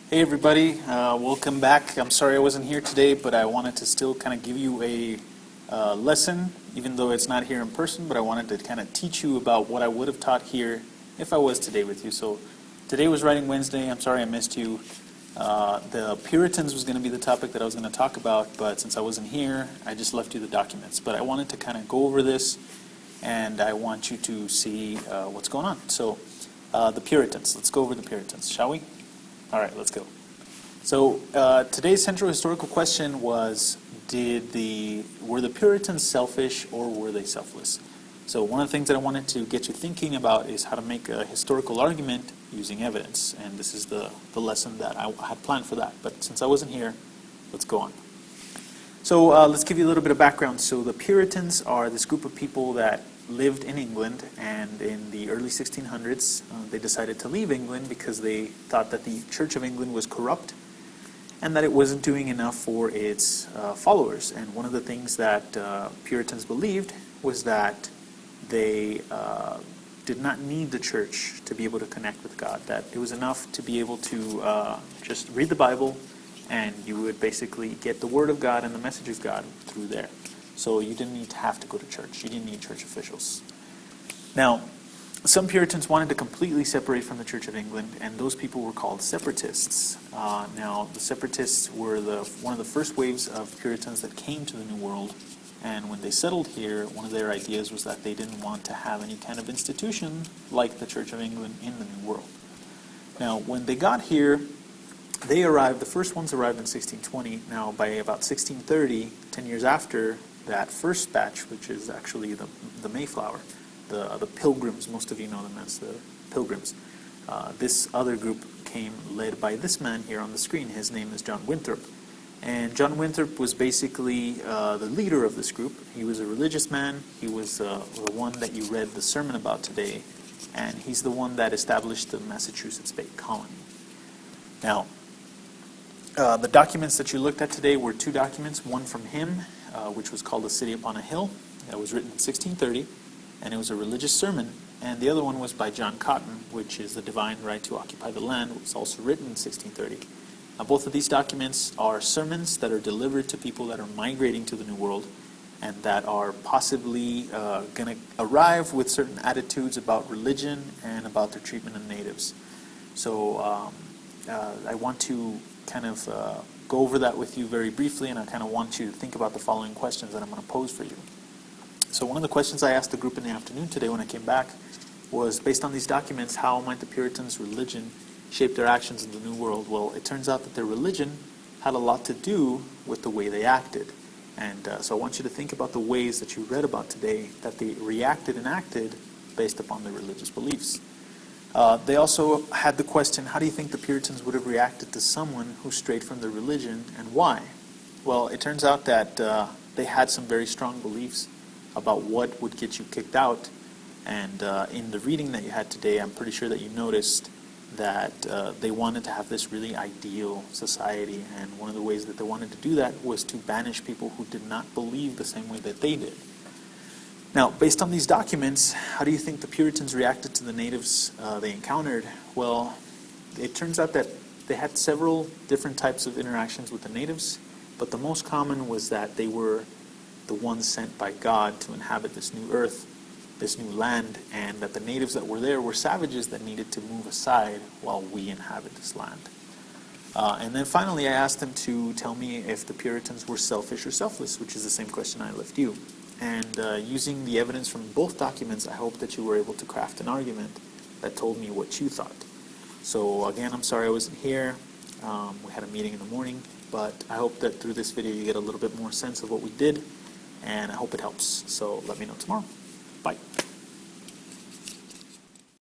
Hey everybody, welcome back. I'm sorry I wasn't here today, but I wanted to still kind of give you a lesson, even though it's not here in person, but I wanted to kind of teach you about what I would have taught here if I was today with you. So today was Writing Wednesday. I'm sorry I missed you. The Puritans was going to be the topic that I was going to talk about, but since I wasn't here, I just left you the documents. But I wanted to kind of go over this, and I want you to see what's going on. So the Puritans, let's go over the Puritans, shall we? All right, let's go. So today's central historical question was, were the Puritans selfish or were they selfless? So one of the things that I wanted to get you thinking about is how to make a historical argument using evidence. And this is the lesson that I had planned for that. But since I wasn't here, let's go on. So let's give you a little bit of background. So the Puritans are this group of people that lived in England, and in the early 1600s they decided to leave England because they thought that the Church of England was corrupt and that it wasn't doing enough for its followers. And one of the things that Puritans believed was that they did not need the church to be able to connect with God, that it was enough to be able to just read the Bible, and you would basically get the Word of God and the message of God through there. So you didn't need to have to go to church. You didn't need church officials. Now, some Puritans wanted to completely separate from the Church of England, and those people were called separatists. Now, the separatists were one of the first waves of Puritans that came to the New World, and when they settled here, one of their ideas was that they didn't want to have any kind of institution like the Church of England in the New World. Now, when they got here, they arrived, the first ones arrived in 1620. Now, by about 1630, 10 years after that first batch, which is actually the Mayflower, the Pilgrims, most of you know them as the Pilgrims. This other group came led by this man here on the screen. His name is John Winthrop. And John Winthrop was basically the leader of this group. He was a religious man. He was the one that you read the sermon about today. And he's the one that established the Massachusetts Bay Colony. Now, the documents that you looked at today were two documents. One from him, which was called The City Upon a Hill. That was written in 1630. And it was a religious sermon. And the other one was by John Cotton, which is The Divine Right to Occupy the Land. It was also written in 1630. Now, both of these documents are sermons that are delivered to people that are migrating to the New World and that are possibly going to arrive with certain attitudes about religion and about their treatment of natives. So I want to kind of go over that with you very briefly, and I kind of want you to think about the following questions that I'm going to pose for you. So one of the questions I asked the group in the afternoon today when I came back was, based on these documents, how might the Puritans' religion shape their actions in the New World? Well, it turns out that their religion had a lot to do with the way they acted. And so I want you to think about the ways that you read about today that they reacted and acted based upon their religious beliefs. They also had the question, how do you think the Puritans would have reacted to someone who strayed from their religion, and why? Well, it turns out that they had some very strong beliefs about what would get you kicked out. And in the reading that you had today, I'm pretty sure that you noticed that they wanted to have this really ideal society, and one of the ways that they wanted to do that was to banish people who did not believe the same way that they did. Now, based on these documents, how do you think the Puritans reacted to the natives they encountered? Well, it turns out that they had several different types of interactions with the natives, but the most common was that they were the ones sent by God to inhabit this new earth, this new land, and that the natives that were there were savages that needed to move aside while we inhabit this land. And then finally, I asked them to tell me if the Puritans were selfish or selfless, which is the same question I left you. And using the evidence from both documents, I hope that you were able to craft an argument that told me what you thought. So again, I'm sorry I wasn't here. We had a meeting in the morning, but I hope that through this video you get a little bit more sense of what we did, and I hope it helps. So let me know tomorrow.